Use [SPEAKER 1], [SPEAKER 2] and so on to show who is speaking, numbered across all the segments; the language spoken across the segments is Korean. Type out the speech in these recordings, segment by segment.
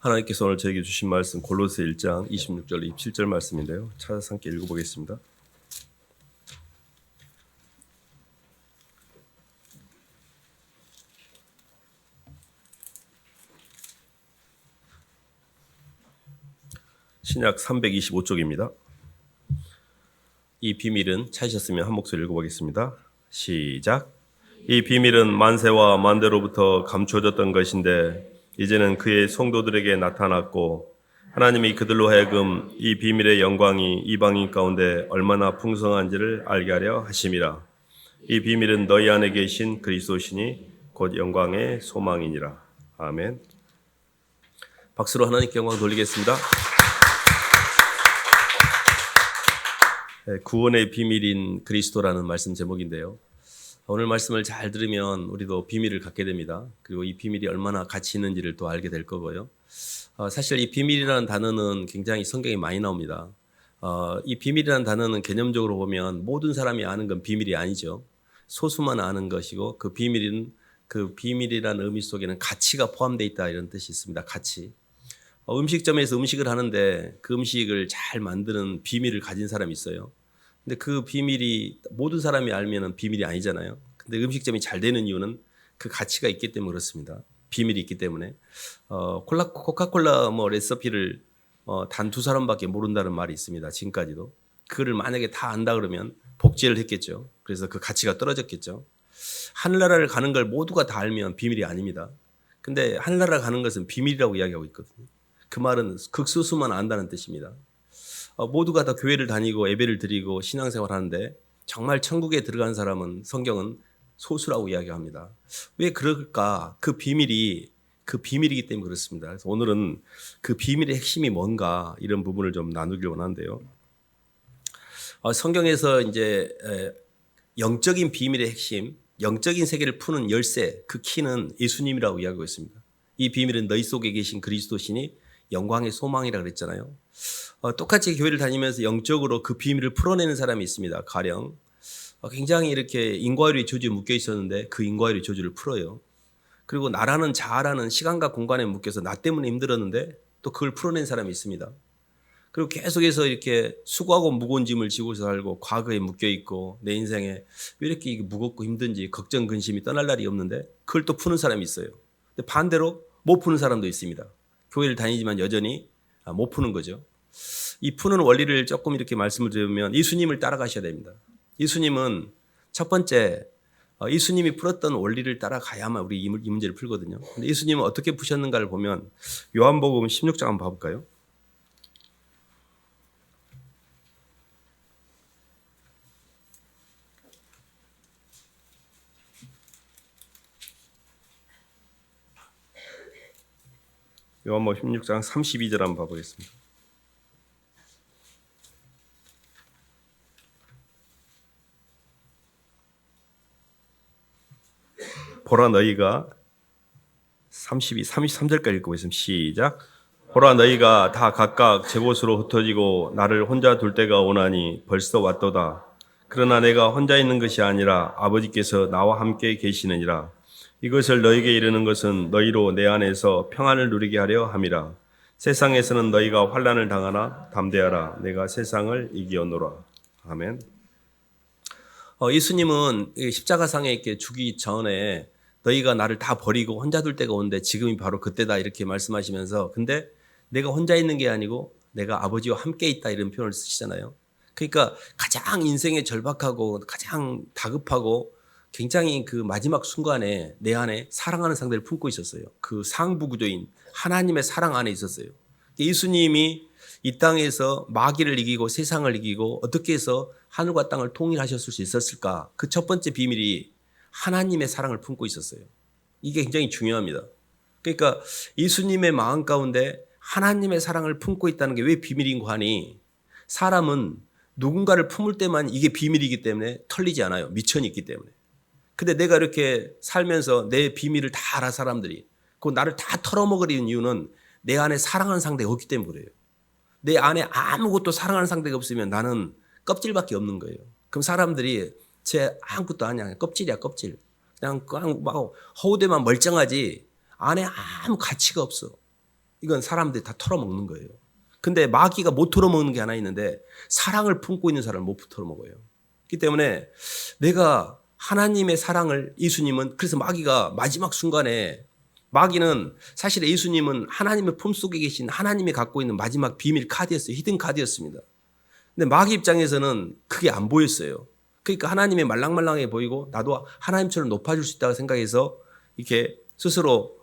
[SPEAKER 1] 하나님께서 오늘 저에게 주신 말씀 골로새 1장 26절 27절 말씀인데요. 찾아서 함께 읽어보겠습니다. 신약 325쪽입니다. 이 비밀은 찾으셨으면 한 목소리 읽어보겠습니다. 시작. 이 비밀은 만세와 만대로부터 감추어졌던 것인데 이제는 그의 성도들에게 나타났고 하나님이 그들로 하여금 이 비밀의 영광이 이방인 가운데 얼마나 풍성한지를 알게 하려 하심이라. 이 비밀은 너희 안에 계신 그리스도시니 곧 영광의 소망이니라. 아멘. 박수로 하나님께 영광 돌리겠습니다. 구원의 비밀인 그리스도라는 말씀 제목인데요. 오늘 말씀을 잘 들으면 우리도 비밀을 갖게 됩니다. 그리고 이 비밀이 얼마나 가치 있는지를 또 알게 될 거고요. 사실 이 비밀이라는 단어는 굉장히 성경에 많이 나옵니다. 이 비밀이라는 단어는 개념적으로 보면 모든 사람이 아는 건 비밀이 아니죠. 소수만 아는 것이고 그 비밀이라는 의미 속에는 가치가 포함되어 있다 이런 뜻이 있습니다. 가치. 음식점에서 음식을 하는데 그 음식을 잘 만드는 비밀을 가진 사람이 있어요. 근데 그 비밀이 모든 사람이 알면은 비밀이 아니잖아요. 근데 음식점이 잘 되는 이유는 그 가치가 있기 때문에 그렇습니다. 비밀이 있기 때문에. 코카콜라 레시피를 단 두 사람밖에 모른다는 말이 있습니다. 지금까지도. 그거를 만약에 다 안다 그러면 복제를 했겠죠. 그래서 그 가치가 떨어졌겠죠. 하늘나라를 가는 걸 모두가 다 알면 비밀이 아닙니다. 근데 하늘나라 가는 것은 비밀이라고 이야기하고 있거든요. 그 말은 극소수만 안다는 뜻입니다. 모두가 다 교회를 다니고 예배를 드리고 신앙생활 하는데 정말 천국에 들어간 사람은 성경은 소수라고 이야기합니다. 왜 그럴까? 그 비밀이기 때문에 그렇습니다. 그래서 오늘은 그 비밀의 핵심이 뭔가 이런 부분을 좀 나누길 원하는데요. 성경에서 이제 영적인 비밀의 핵심, 영적인 세계를 푸는 열쇠, 그 키는 예수님이라고 이야기하고 있습니다. 이 비밀은 너희 속에 계신 그리스도시니 영광의 소망이라고 그랬잖아요. 똑같이 교회를 다니면서 영적으로 그 비밀을 풀어내는 사람이 있습니다. 가령 굉장히 이렇게 인과율이 저주에 묶여 있었는데 그 인과율이 저주를 풀어요. 그리고 나라는 자아라는 시간과 공간에 묶여서 나 때문에 힘들었는데 또 그걸 풀어낸 사람이 있습니다. 그리고 계속해서 이렇게 수고하고 무거운 짐을 지고 살고 과거에 묶여 있고 내 인생에 왜 이렇게 무겁고 힘든지 걱정 근심이 떠날 날이 없는데 그걸 또 푸는 사람이 있어요. 근데 반대로 못 푸는 사람도 있습니다. 교회를 다니지만 여전히 못 푸는 거죠. 이 푸는 원리를 조금 이렇게 말씀을 드리면 예수님을 따라가셔야 됩니다. 예수님은 첫 번째 예수님이 풀었던 원리를 따라가야만 우리 이 문제를 풀거든요. 근데 예수님은 어떻게 푸셨는가를 보면 요한복음 16장 한번 봐볼까요? 요한복음 16장 32절 한번 봐보겠습니다. 보라 너희가 33절까지 읽어보겠습니다. 시작. 보라 너희가 다 각각 제 곳으로 흩어지고 나를 혼자 둘 때가 오나니 벌써 왔도다. 그러나 내가 혼자 있는 것이 아니라 아버지께서 나와 함께 계시느니라. 이것을 너희에게 이르는 것은 너희로 내 안에서 평안을 누리게 하려 함이라. 세상에서는 너희가 환난을 당하나 담대하라. 내가 세상을 이기었노라. 아멘. 예수님은 십자가상에 이렇게 죽기 전에 너희가 나를 다 버리고 혼자 둘 때가 오는데 지금이 바로 그때다 이렇게 말씀하시면서 근데 내가 혼자 있는 게 아니고 내가 아버지와 함께 있다 이런 표현을 쓰시잖아요. 그러니까 가장 인생에 절박하고 가장 다급하고 굉장히 그 마지막 순간에 내 안에 사랑하는 상대를 품고 있었어요. 그 상부구조인 하나님의 사랑 안에 있었어요. 예수님이 이 땅에서 마귀를 이기고 세상을 이기고 어떻게 해서 하늘과 땅을 통일하셨을 수 있었을까? 그 첫 번째 비밀이 하나님의 사랑을 품고 있었어요. 이게 굉장히 중요합니다. 그러니까 예수님의 마음 가운데 하나님의 사랑을 품고 있다는 게 왜 비밀인 거 하니 사람은 누군가를 품을 때만 이게 비밀이기 때문에 털리지 않아요. 미천이 있기 때문에. 근데 내가 이렇게 살면서 내 비밀을 다 알아 사람들이 그 나를 다 털어먹으려는 이유는 내 안에 사랑하는 상대가 없기 때문에 그래요. 내 안에 아무것도 사랑하는 상대가 없으면 나는 껍질밖에 없는 거예요. 그럼 사람들이 쟤 아무것도 아니야. 껍질이야 껍질. 그냥 막 허우대만 멀쩡하지 안에 아무 가치가 없어. 이건 사람들이 다 털어먹는 거예요. 근데 마귀가 못 털어먹는 게 하나 있는데 사랑을 품고 있는 사람을 못 털어먹어요. 그렇기 때문에 내가 하나님의 사랑을 예수님은 그래서 마귀가 마지막 순간에 마귀는 사실 예수님은 하나님의 품속에 계신 하나님이 갖고 있는 마지막 비밀 카드였어요. 히든 카드였습니다. 근데 마귀 입장에서는 그게 안 보였어요. 그러니까 하나님의 말랑말랑해 보이고 나도 하나님처럼 높아질 수 있다고 생각해서 이렇게 스스로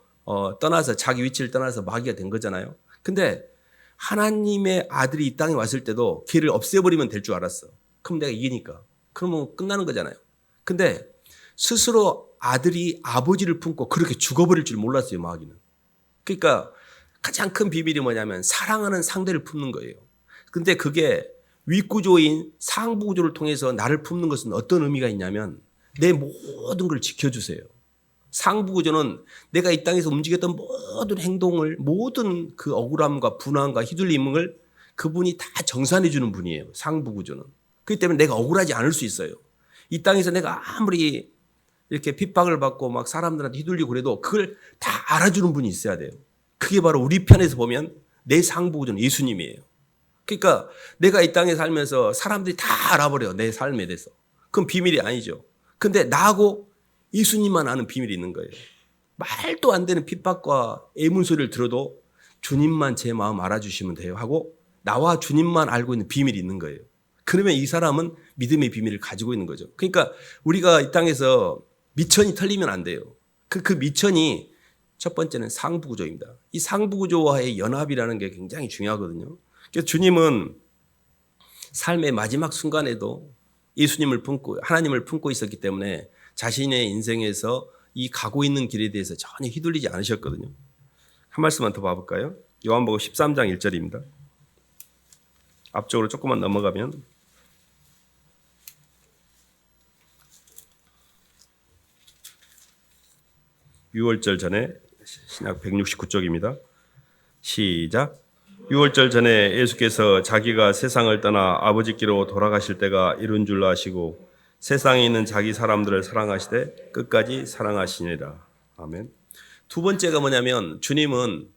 [SPEAKER 1] 떠나서 자기 위치를 떠나서 마귀가 된 거잖아요. 근데 하나님의 아들이 이 땅에 왔을 때도 걔를 없애버리면 될 줄 알았어. 그럼 내가 이기니까. 그러면 끝나는 거잖아요. 근데 스스로 아들이 아버지를 품고 그렇게 죽어버릴 줄 몰랐어요, 마귀는. 그러니까 가장 큰 비밀이 뭐냐면 사랑하는 상대를 품는 거예요. 근데 그게 윗구조인 상부구조를 통해서 나를 품는 것은 어떤 의미가 있냐면 내 모든 걸 지켜주세요. 상부구조는 내가 이 땅에서 움직였던 모든 행동을 모든 그 억울함과 분함과 휘둘림을 그분이 다 정산해 주는 분이에요. 상부구조는. 그렇기 때문에 내가 억울하지 않을 수 있어요. 이 땅에서 내가 아무리 이렇게 핍박을 받고 막 사람들한테 휘둘리고 그래도 그걸 다 알아주는 분이 있어야 돼요. 그게 바로 우리 편에서 보면 내 상부구조는 예수님이에요. 그러니까 내가 이 땅에 살면서 사람들이 다 알아버려. 내 삶에 대해서. 그건 비밀이 아니죠. 근데 나하고 예수님만 아는 비밀이 있는 거예요. 말도 안 되는 핍박과 애문소리를 들어도 주님만 제 마음 알아주시면 돼요 하고 나와 주님만 알고 있는 비밀이 있는 거예요. 그러면 이 사람은 믿음의 비밀을 가지고 있는 거죠. 그러니까 우리가 이 땅에서 미천이 털리면 안 돼요. 그 미천이 첫 번째는 상부구조입니다. 이 상부구조와의 연합이라는 게 굉장히 중요하거든요. 그래서 주님은 삶의 마지막 순간에도 예수님을 품고 하나님을 품고 있었기 때문에 자신의 인생에서 이 가고 있는 길에 대해서 전혀 휘둘리지 않으셨거든요. 한 말씀만 더 봐볼까요? 요한복음 13장 1절입니다. 앞쪽으로 조금만 넘어가면 6월절 전에 신약 169쪽입니다. 시작. 6월절 전에 예수께서 자기가 세상을 떠나 아버지께로 돌아가실 때가 이른 줄 아시고 세상에 있는 자기 사람들을 사랑하시되 끝까지 사랑하시니라. 아멘. 두 번째가 뭐냐면 주님은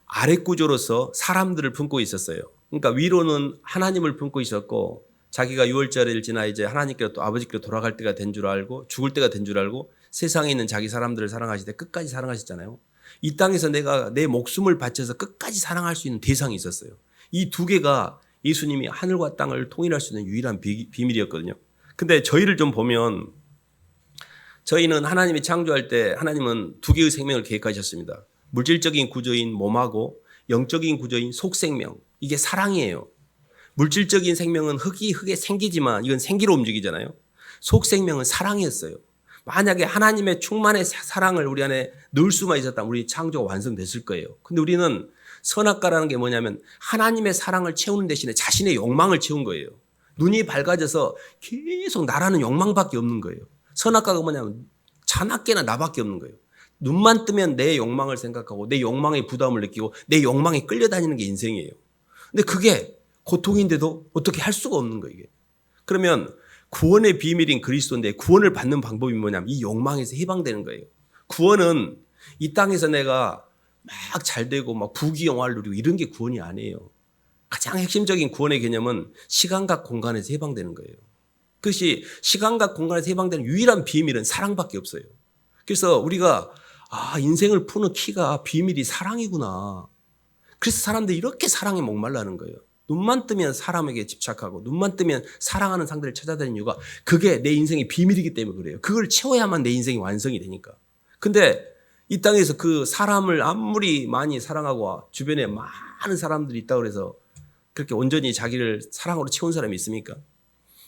[SPEAKER 1] 아랫구조로서 사람들을 품고 있었어요. 그러니까 위로는 하나님을 품고 있었고 자기가 6월절을 지나 이제 하나님께로 또 아버지께로 돌아갈 때가 된 줄 알고 죽을 때가 된 줄 알고 세상에 있는 자기 사람들을 사랑하시되 끝까지 사랑하셨잖아요. 이 땅에서 내가 내 목숨을 바쳐서 끝까지 사랑할 수 있는 대상이 있었어요. 이 두 개가 예수님이 하늘과 땅을 통일할 수 있는 유일한 비밀이었거든요. 근데 저희를 좀 보면 저희는 하나님이 창조할 때 하나님은 두 개의 생명을 계획하셨습니다. 물질적인 구조인 몸하고 영적인 구조인 속생명. 이게 사랑이에요. 물질적인 생명은 흙에 생기지만 이건 생기로 움직이잖아요. 속생명은 사랑이었어요. 만약에 하나님의 충만의 사랑을 우리 안에 넣을 수만 있었다면 우리 창조가 완성됐을 거예요. 근데 우리는 선악과라는 게 뭐냐면 하나님의 사랑을 채우는 대신에 자신의 욕망을 채운 거예요. 눈이 밝아져서 계속 나라는 욕망밖에 없는 거예요. 선악과가 뭐냐면 자나깨나 나밖에 없는 거예요. 눈만 뜨면 내 욕망을 생각하고 내 욕망의 부담을 느끼고 내 욕망에 끌려다니는 게 인생이에요. 근데 그게 고통인데도 어떻게 할 수가 없는 거예요. 이게. 그러면 구원의 비밀인 그리스도인데 구원을 받는 방법이 뭐냐면 이 욕망에서 해방되는 거예요. 구원은 이 땅에서 내가 막 잘되고 막 부귀영화를 누리고 이런 게 구원이 아니에요. 가장 핵심적인 구원의 개념은 시간과 공간에서 해방되는 거예요. 그것이 시간과 공간에서 해방되는 유일한 비밀은 사랑밖에 없어요. 그래서 우리가 인생을 푸는 키가 비밀이 사랑이구나. 그래서 사람들이 이렇게 사랑에 목말라는 거예요. 눈만 뜨면 사람에게 집착하고 눈만 뜨면 사랑하는 상대를 찾아다니는 이유가 그게 내 인생의 비밀이기 때문에 그래요. 그걸 채워야만 내 인생이 완성이 되니까. 근데 이 땅에서 그 사람을 아무리 많이 사랑하고 주변에 많은 사람들이 있다고 해서 그렇게 온전히 자기를 사랑으로 채운 사람이 있습니까?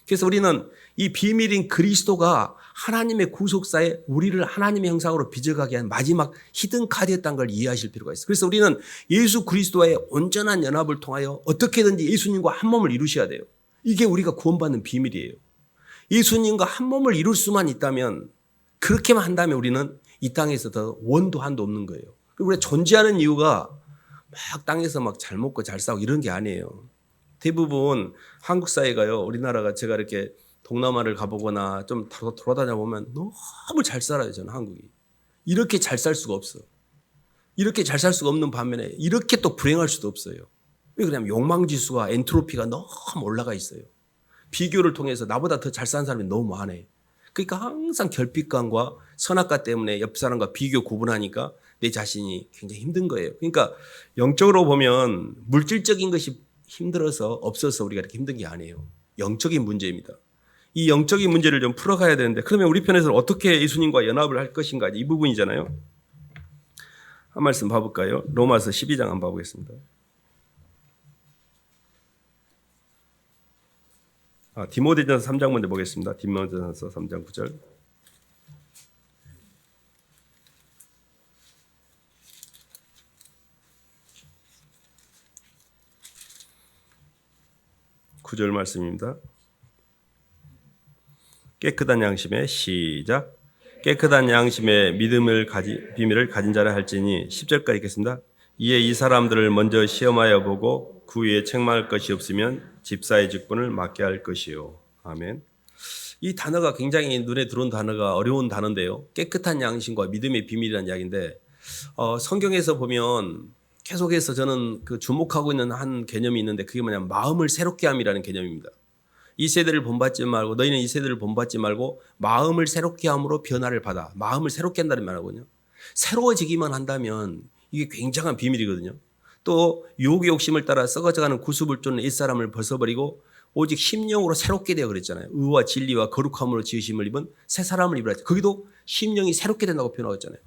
[SPEAKER 1] 그래서 우리는 이 비밀인 그리스도가 하나님의 구속사에 우리를 하나님의 형상으로 빚어가게 한 마지막 히든 카드였다는 걸 이해하실 필요가 있어요. 그래서 우리는 예수 그리스도와의 온전한 연합을 통하여 어떻게든지 예수님과 한 몸을 이루셔야 돼요. 이게 우리가 구원받는 비밀이에요. 예수님과 한 몸을 이룰 수만 있다면 그렇게만 한다면 우리는 이 땅에서 더 원도 한도 없는 거예요. 우리가 존재하는 이유가 막 땅에서 막 잘 먹고 잘 싸고 이런 게 아니에요. 대부분 한국 사회가요. 우리나라가 제가 이렇게 동남아를 가보거나 좀 돌아다녀 보면 너무 잘 살아요. 저는 한국이. 이렇게 잘 살 수가 없어. 이렇게 잘 살 수가 없는 반면에 이렇게 또 불행할 수도 없어요. 왜 그러냐면 욕망지수와 엔트로피가 너무 올라가 있어요. 비교를 통해서 나보다 더 잘 사는 사람이 너무 많아요. 그러니까 항상 결핍감과 선악과 때문에 옆 사람과 비교 구분하니까 내 자신이 굉장히 힘든 거예요. 그러니까 영적으로 보면 물질적인 것이 힘들어서 없어서 우리가 이렇게 힘든 게 아니에요. 영적인 문제입니다. 이 영적인 문제를 좀 풀어가야 되는데, 그러면 우리 편에서는 어떻게 예수님과 연합을 할 것인가, 이 부분이잖아요. 한 말씀 봐볼까요? 로마서 12장 한번 봐보겠습니다. 디모데전서 3장 먼저 보겠습니다. 디모데전서 3장 9절. 구절 말씀입니다. 깨끗한 양심에 시작. 깨끗한 양심에 비밀을 가진 자라 할지니 10절까지 읽겠습니다. 이에 이 사람들을 먼저 시험하여 보고 그 위에 책망할 것이 없으면 집사의 직분을 맡게 할 것이요. 아멘. 이 단어가 굉장히 눈에 들어온 단어가 어려운 단어인데요. 깨끗한 양심과 믿음의 비밀이라는 이야기인데, 성경에서 보면 계속해서 저는 그 주목하고 있는 한 개념이 있는데, 그게 뭐냐면 마음을 새롭게 함이라는 개념입니다. 이 세대를 본받지 말고, 너희는 이 세대를 본받지 말고 마음을 새롭게 함으로 변화를 받아. 마음을 새롭게 한다는 말이거든요. 새로워지기만 한다면 이게 굉장한 비밀이거든요. 또 유혹의 욕심을 따라 썩어져가는 구습을 쫓는 옛사람을 벗어버리고 오직 심령으로 새롭게 되어 그랬잖아요. 의와 진리와 거룩함으로 지으심을 입은 새 사람을 입으라 했죠. 거기도 심령이 새롭게 된다고 표현하고 있잖아요.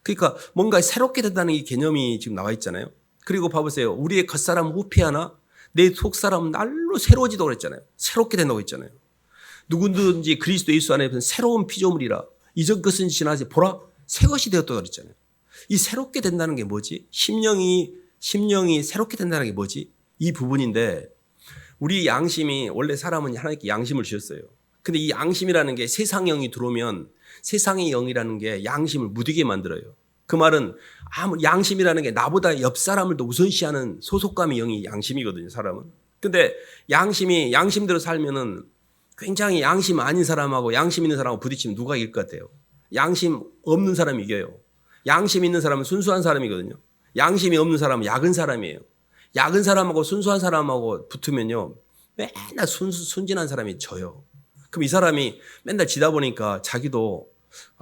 [SPEAKER 1] 그러니까 뭔가 새롭게 된다는 이 개념이 지금 나와 있잖아요. 그리고 봐보세요. 우리의 겉사람은 후피하나 내 속사람은 날로 새로워지다고 그랬잖아요. 새롭게 된다고 했잖아요. 누구든지 그리스도 예수 안에 새로운 피조물이라 이전 것은 지나지 보라 새 것이 되었다고 그랬잖아요. 이 새롭게 된다는 게 뭐지? 심령이 새롭게 된다는 게 뭐지? 이 부분인데, 우리 양심이, 원래 사람은 하나님께 양심을 주셨어요. 근데 이 양심이라는 게 세상의 영이 들어오면 세상의 영이라는 게 양심을 무디게 만들어요. 그 말은 양심이라는 게 나보다 옆 사람을 더 우선시하는 소속감의 영이 양심이거든요, 사람은. 근데 양심대로 살면은 굉장히 양심 아닌 사람하고 양심 있는 사람하고 부딪히면 누가 이길 것 같아요? 양심 없는 사람이 이겨요. 양심 있는 사람은 순수한 사람이거든요. 양심이 없는 사람은 약은 사람이에요. 약은 사람하고 순수한 사람하고 붙으면요, 맨날 순진한 사람이 져요. 그럼 이 사람이 맨날 지다 보니까 자기도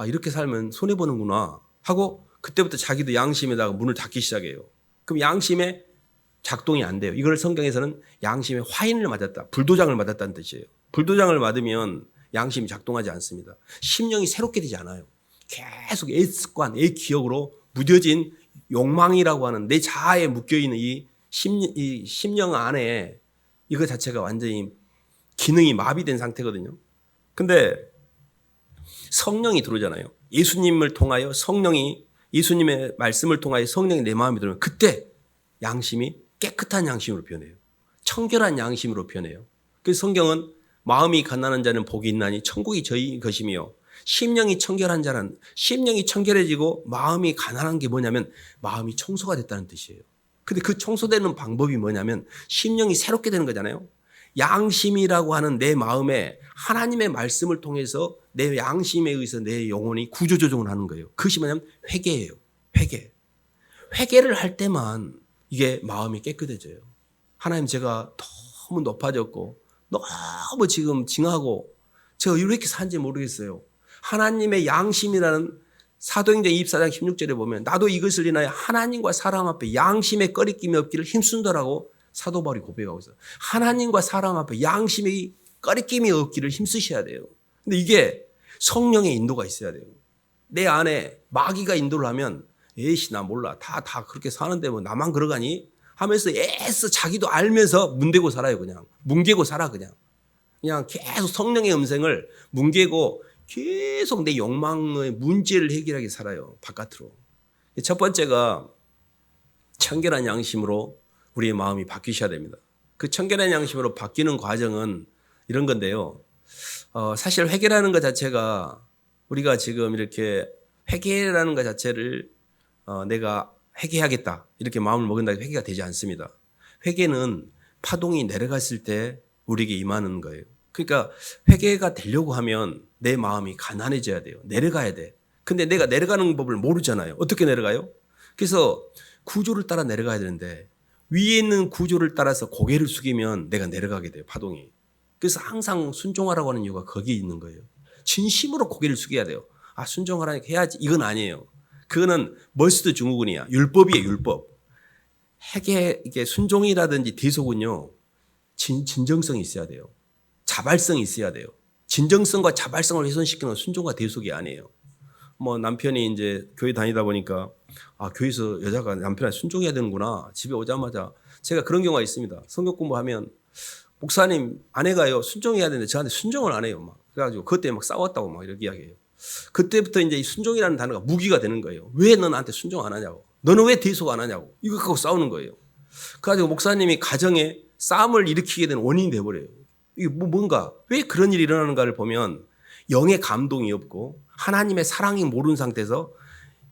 [SPEAKER 1] 이렇게 살면 손해보는구나 하고 그때부터 자기도 양심에다가 문을 닫기 시작해요. 그럼 양심에 작동이 안 돼요. 이걸 성경에서는 양심에 화인을 맞았다, 불도장을 맞았다는 뜻이에요. 불도장을 맞으면 양심이 작동하지 않습니다. 심령이 새롭게 되지 않아요. 계속 옛 습관, 옛 기억으로 무뎌진 욕망이라고 하는 내 자아에 묶여있는 이 심령 안에 이거 자체가 완전히 기능이 마비된 상태거든요. 근데 성령이 들어오잖아요. 예수님을 통하여 예수님의 말씀을 통하여 성령이 내 마음에 들어오면 그때 양심이 깨끗한 양심으로 변해요. 청결한 양심으로 변해요. 그래서 성경은 마음이 가난한 자는 복이 있나니 천국이 저희 것이며, 심령이 청결한 자는, 심령이 청결해지고 마음이 가난한 게 뭐냐면 마음이 청소가 됐다는 뜻이에요. 근데 그 청소되는 방법이 뭐냐면 심령이 새롭게 되는 거잖아요. 양심이라고 하는 내 마음에 하나님의 말씀을 통해서 내 양심에 의해서 내 영혼이 구조조정을 하는 거예요. 그것이 뭐냐면 회개예요. 회개를 할 때만 이게 마음이 깨끗해져요. 하나님, 제가 너무 높아졌고 너무 지금 징하고 제가 왜 이렇게 사는지 모르겠어요. 하나님의 양심이라는 사도행전 24장 16절에 보면 나도 이것을 인하여 하나님과 사람 앞에 양심에 꺼리낌이 없기를 힘쓴다라고 사도 바울이 고백하고 있어요. 하나님과 사람 앞에 양심에 꺼리낌이 없기를 힘쓰셔야 돼요. 근데 이게 성령의 인도가 있어야 돼요. 내 안에 마귀가 인도를 하면 에이씨 나 몰라 다 그렇게 사는데 뭐 나만 그러가니 하면서 애써 자기도 알면서 문대고 살아요. 그냥 뭉개고 살아. 그냥 계속 성령의 음성을 뭉개고 계속 내 욕망의 문제를 해결하게 살아요. 바깥으로. 첫 번째가 청결한 양심으로 우리의 마음이 바뀌셔야 됩니다. 그 청결한 양심으로 바뀌는 과정은 이런 건데요. 사실 회개라는 것 자체가 우리가 지금 이렇게 회개라는 것 자체를 내가 회개하겠다 이렇게 마음을 먹은다고 회개가 되지 않습니다. 회개는 파동이 내려갔을 때 우리에게 임하는 거예요. 그러니까 회개가 되려고 하면 내 마음이 가난해져야 돼요. 내려가야 돼. 근데 내가 내려가는 법을 모르잖아요. 어떻게 내려가요? 그래서 구조를 따라 내려가야 되는데 위에 있는 구조를 따라서 고개를 숙이면 내가 내려가게 돼요, 파동이. 그래서 항상 순종하라고 하는 이유가 거기에 있는 거예요. 진심으로 고개를 숙여야 돼요. 아, 순종하라니까 해야지. 이건 아니에요. 그거는 머스트 증후군이야. 율법이에요, 율법. 이게 순종이라든지 대속은요, 진정성이 있어야 돼요. 자발성이 있어야 돼요. 진정성과 자발성을 훼손시키는 건 순종과 대속이 아니에요. 뭐 남편이 이제 교회 다니다 보니까 아, 교회에서 여자가 남편한테 순종해야 되는구나. 집에 오자마자 제가 그런 경우가 있습니다. 성경 공부하면 목사님 아내가요 순종해야 되는데 저한테 순종을 안 해요. 막 그래가지고 그것 때문에 막 싸웠다고 막 이렇게 이야기해요. 그때부터 이제 이 순종이라는 단어가 무기가 되는 거예요. 왜 너 나한테 순종 안 하냐고. 너는 왜 대속 안 하냐고. 이거 갖고 싸우는 거예요. 그래가지고 목사님이 가정에 싸움을 일으키게 되는 원인이 돼버려요. 이게 뭔가 왜 그런 일이 일어나는가를 보면 영의 감동이 없고 하나님의 사랑이 모르는 상태에서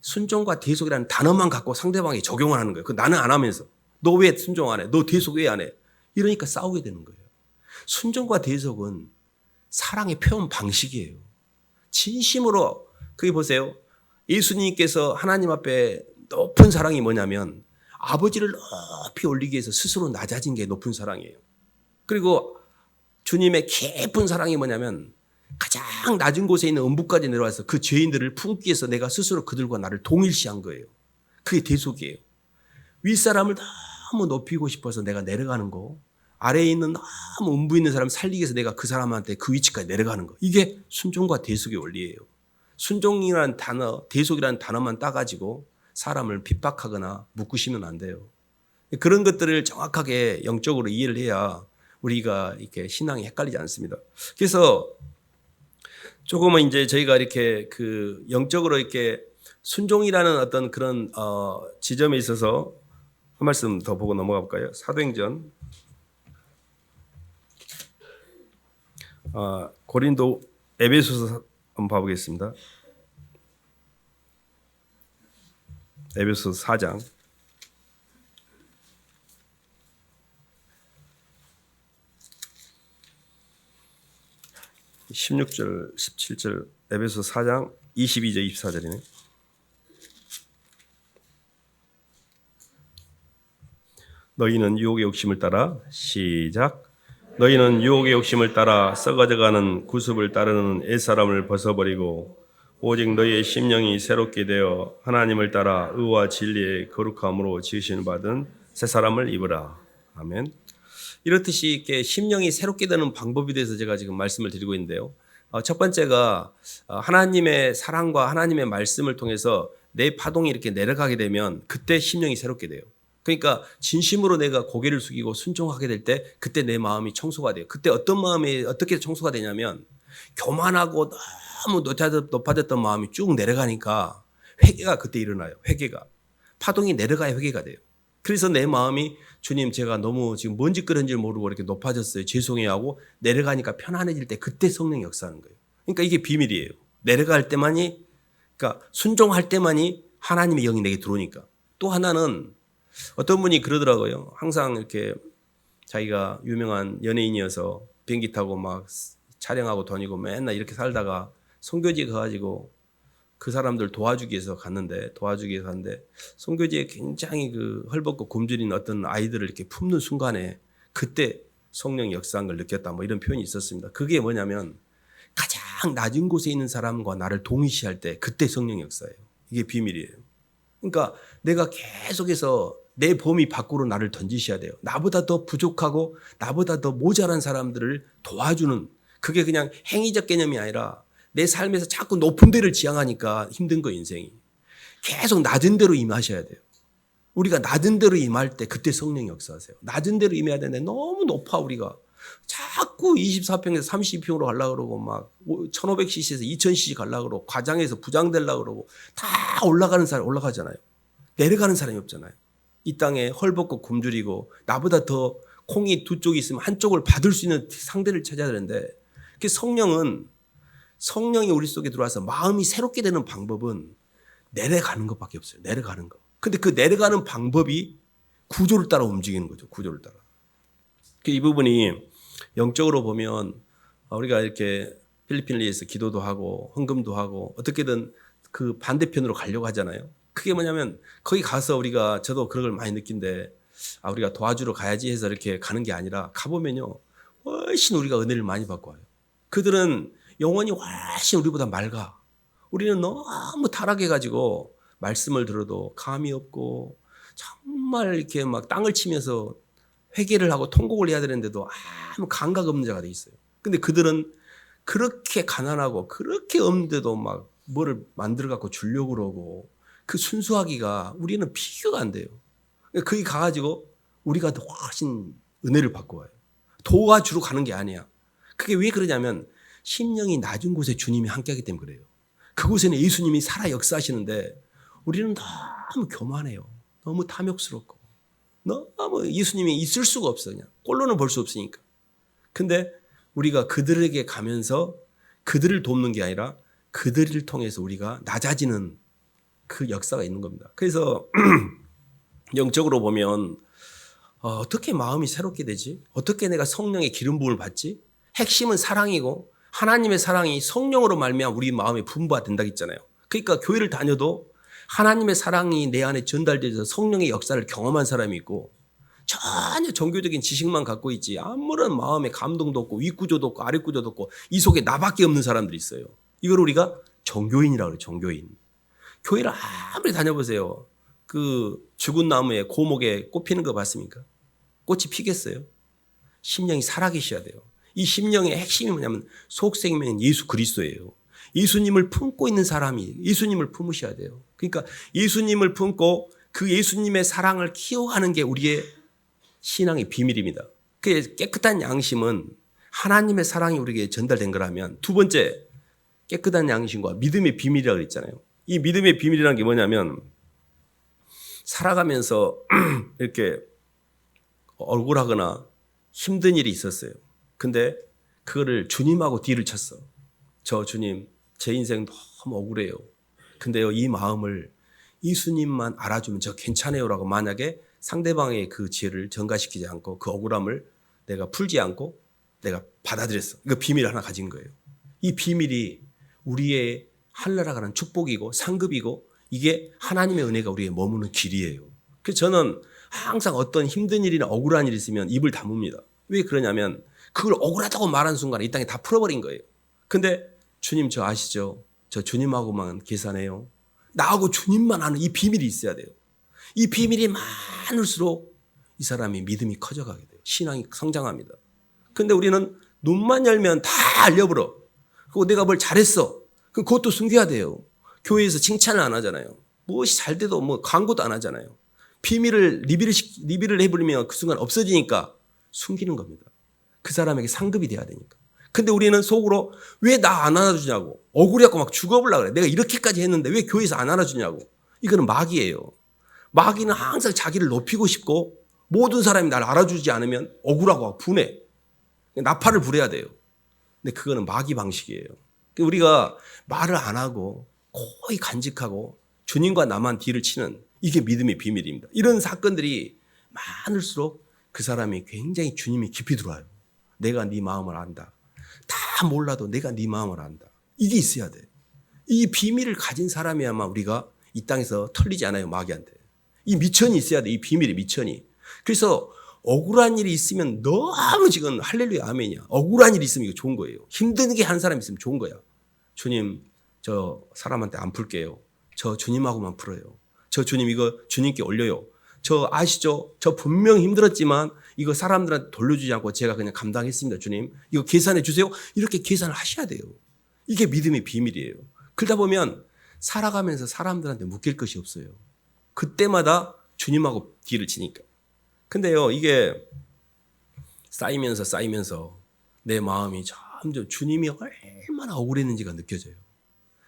[SPEAKER 1] 순종과 대속이라는 단어만 갖고 상대방이 적용을 하는 거예요. 그 나는 안 하면서 너 왜 순종 안 해? 너 대속 왜 안 해? 이러니까 싸우게 되는 거예요. 순종과 대속은 사랑의 표현 방식이에요. 진심으로 그게 보세요. 예수님께서 하나님 앞에 높은 사랑이 뭐냐면 아버지를 높이 올리기 위해서 스스로 낮아진 게 높은 사랑이에요. 그리고 주님의 깊은 사랑이 뭐냐면 가장 낮은 곳에 있는 음부까지 내려와서 그 죄인들을 품기 위해서 내가 스스로 그들과 나를 동일시한 거예요. 그게 대속이에요. 윗사람을 너무 높이고 싶어서 내가 내려가는 거, 아래에 있는 너무 음부 있는 사람 살리기 위해서 내가 그 사람한테 그 위치까지 내려가는 거. 이게 순종과 대속의 원리예요. 순종이라는 단어, 대속이라는 단어만 따가지고 사람을 핍박하거나 묶으시면 안 돼요. 그런 것들을 정확하게 영적으로 이해를 해야 우리가 이렇게 신앙이 헷갈리지 않습니다. 그래서 조금은 이제 저희가 이렇게 그 영적으로 이렇게 순종이라는 어떤 그런 지점에 있어서 한 말씀 더 보고 넘어가 볼까요? 사도행전 고린도 에베소서 한번 봐보겠습니다. 에베소서 4장 16절 17절 에베소서 4장 22절 24절이네. 너희는 유혹의 욕심을 따라 시작. 너희는 유혹의 욕심을 따라 썩어져가는 구습을 따르는 옛사람을 벗어버리고 오직 너희의 심령이 새롭게 되어 하나님을 따라 의와 진리의 거룩함으로 지으신 받은 새 사람을 입으라. 아멘. 이렇듯이 이렇게 심령이 새롭게 되는 방법에 대해서 제가 지금 말씀을 드리고 있는데요. 첫 번째가 하나님의 사랑과 하나님의 말씀을 통해서 내 파동이 이렇게 내려가게 되면 그때 심령이 새롭게 돼요. 그러니까 진심으로 내가 고개를 숙이고 순종하게 될 때 그때 내 마음이 청소가 돼요. 그때 어떤 마음이 어떻게 청소가 되냐면 교만하고 너무 높아졌던 마음이 쭉 내려가니까 회개가 그때 일어나요. 회개가. 파동이 내려가야 회개가 돼요. 그래서 내 마음이 주님 제가 너무 지금 뭔지 끓은지 모르고 이렇게 높아졌어요. 죄송해요 하고 내려가니까 편안해질 때 그때 성령이 역사하는 거예요. 그러니까 이게 비밀이에요. 내려갈 때만이 그러니까 순종할 때만이 하나님의 영이 내게 들어오니까. 또 하나는 어떤 분이 그러더라고요. 항상 이렇게 자기가 유명한 연예인이어서 비행기 타고 막 촬영하고 다니고 맨날 이렇게 살다가 선교지에 가가지고 그 사람들 도와주기 위해서 갔는데 선교지에 굉장히 그 헐벗고 굶주린 어떤 아이들을 이렇게 품는 순간에 그때 성령의 역사한 걸 느꼈다 뭐 이런 표현이 있었습니다. 그게 뭐냐면 가장 낮은 곳에 있는 사람과 나를 동일시할 때 그때 성령의 역사예요. 이게 비밀이에요. 그러니까 내가 계속해서 내 범위 밖으로 나를 던지셔야 돼요. 나보다 더 부족하고 나보다 더 모자란 사람들을 도와주는 그게 그냥 행위적 개념이 아니라 내 삶에서 자꾸 높은 데를 지향하니까 힘든 거 인생이. 계속 낮은 데로 임하셔야 돼요. 우리가 낮은 데로 임할 때 그때 성령 역사하세요. 낮은 데로 임해야 되는데 너무 높아 우리가. 자꾸 24평에서 32평으로 가려고 그러고 막 1500cc에서 2000cc 가려고 그러고 과장해서 부장 되려고 그러고 다 올라가는 사람 올라가잖아요. 내려가는 사람이 없잖아요. 이 땅에 헐벗고 굶주리고 나보다 더 콩이 두 쪽이 있으면 한쪽을 받을 수 있는 상대를 찾아야 되는데 그 성령이 우리 속에 들어와서 마음이 새롭게 되는 방법은 내려가는 것밖에 없어요. 내려가는 거. 근데 그 내려가는 방법이 구조를 따라 움직이는 거죠. 구조를 따라. 이 부분이 영적으로 보면 우리가 이렇게 필리핀을 위해서 기도도 하고 헌금도 하고 어떻게든 그 반대편으로 가려고 하잖아요. 그게 뭐냐면 거기 가서 우리가 저도 그런 걸 많이 느낀데 우리가 도와주러 가야지 해서 이렇게 가는 게 아니라 가보면요 훨씬 우리가 은혜를 많이 받고 와요. 그들은 영혼이 훨씬 우리보다 맑아. 우리는 너무 타락해가지고 말씀을 들어도 감이 없고 정말 이렇게 막 땅을 치면서 회개를 하고 통곡을 해야 되는데도 아무 감각 없는 자가 돼 있어요. 근데 그들은 그렇게 가난하고 그렇게 없는데도 막 뭐를 만들어 갖고 주려고 그러고 그 순수하기가 우리는 비교가 안 돼요. 거기 가가지고 우리가 더 훨씬 은혜를 받고 와요. 도와주러 가는 게 아니야. 그게 왜 그러냐면 심령이 낮은 곳에 주님이 함께하기 때문에 그래요. 그곳에는 예수님이 살아 역사하시는데 우리는 너무 교만해요. 너무 탐욕스럽고 너무 예수님이 있을 수가 없어. 그냥 꼴로는 볼 수 없으니까. 근데 우리가 그들에게 가면서 그들을 돕는 게 아니라 그들을 통해서 우리가 낮아지는 그 역사가 있는 겁니다. 그래서 영적으로 보면 어떻게 마음이 새롭게 되지? 어떻게 내가 성령의 기름 부음을 받지? 핵심은 사랑이고 하나님의 사랑이 성령으로 말미암아 우리 마음에 분부가 된다고 했잖아요. 그러니까 교회를 다녀도 하나님의 사랑이 내 안에 전달돼서 성령의 역사를 경험한 사람이 있고 전혀 종교적인 지식만 갖고 있지 아무런 마음의 감동도 없고 윗구조도 없고 아랫구조도 없고 이 속에 나밖에 없는 사람들이 있어요. 이걸 우리가 종교인이라고 그래요. 종교인. 교회를 아무리 다녀보세요. 그 죽은 나무에 고목에 꽃 피는 거 봤습니까? 꽃이 피겠어요? 심령이 살아계셔야 돼요. 이 심령의 핵심이 뭐냐면 속생명인 예수 그리스도예요. 예수님을 품고 있는 사람이 예수님을 품으셔야 돼요. 그러니까 예수님을 품고 그 예수님의 사랑을 키워가는 게 우리의 신앙의 비밀입니다. 그 깨끗한 양심은 하나님의 사랑이 우리에게 전달된 거라면 두 번째 깨끗한 양심과 믿음의 비밀이라고 그랬잖아요. 이 믿음의 비밀이라는 게 뭐냐면 살아가면서 이렇게 억울하거나 힘든 일이 있었어요. 근데 그거를 주님하고 딜을 쳤어. 저 주님 제 인생 너무 억울해요. 근데요 이 마음을 예수님만 알아주면 저 괜찮아요 라고 만약에 상대방의 그 지혜를 전가시키지 않고 그 억울함을 내가 풀지 않고 내가 받아들였어. 이거 비밀 하나 가진 거예요. 이 비밀이 우리의 하늘나라가는 축복이고 상급이고 이게 하나님의 은혜가 우리에게 머무는 길이에요. 그래서 저는 항상 어떤 힘든 일이나 억울한 일이 있으면 입을 다뭅니다. 왜 그러냐면 그걸 억울하다고 말하는 순간에 이 땅에 다 풀어버린 거예요. 근데 주님 저 아시죠? 저 주님하고만 계산해요. 나하고 주님만 아는 이 비밀이 있어야 돼요. 이 비밀이 많을수록 이 사람이 믿음이 커져가게 돼요. 신앙이 성장합니다. 근데 우리는 눈만 열면 다 알려버려. 그리고 내가 뭘 잘했어. 그것도 숨겨야 돼요. 교회에서 칭찬을 안 하잖아요. 무엇이 잘 돼도 뭐 광고도 안 하잖아요. 비밀을 리뷰를 해버리면 그 순간 없어지니까 숨기는 겁니다. 그 사람에게 상급이 돼야 되니까. 근데 우리는 속으로 왜 나 안 안아주냐고 억울해갖고 막 죽어보려고 그래. 내가 이렇게까지 했는데 왜 교회에서 안 안아주냐고. 이거는 마귀예요. 마귀는 항상 자기를 높이고 싶고 모든 사람이 날 알아주지 않으면 억울하고 분해. 나팔을 부려야 돼요. 근데 그거는 마귀 방식이에요. 우리가 말을 안 하고 거의 간직하고 주님과 나만 딜을 치는 이게 믿음의 비밀입니다. 이런 사건들이 많을수록 그 사람이 굉장히 주님이 깊이 들어와요. 내가 네 마음을 안다. 다 몰라도 내가 네 마음을 안다. 이게 있어야 돼. 이 비밀을 가진 사람이야만 우리가 이 땅에서 털리지 않아요. 마귀한테. 이 미천이 있어야 돼. 이 비밀의 미천이. 그래서 억울한 일이 있으면 너무 지금 할렐루야 아멘이야. 억울한 일이 있으면 이거 좋은 거예요. 힘들게 하는 사람이 있으면 좋은 거야. 주님 저 사람한테 안 풀게요. 저 주님하고만 풀어요. 저 주님 이거 주님께 올려요. 저 아시죠? 저 분명 힘들었지만 이거 사람들한테 돌려주지 않고 제가 그냥 감당했습니다. 주님 이거 계산해 주세요. 이렇게 계산을 하셔야 돼요. 이게 믿음의 비밀이에요. 그러다 보면 살아가면서 사람들한테 묶일 것이 없어요. 그때마다 주님하고 딜을 치니까. 근데요 이게 쌓이면서 내 마음이 점점 주님이 얼마나 억울했는지가 느껴져요.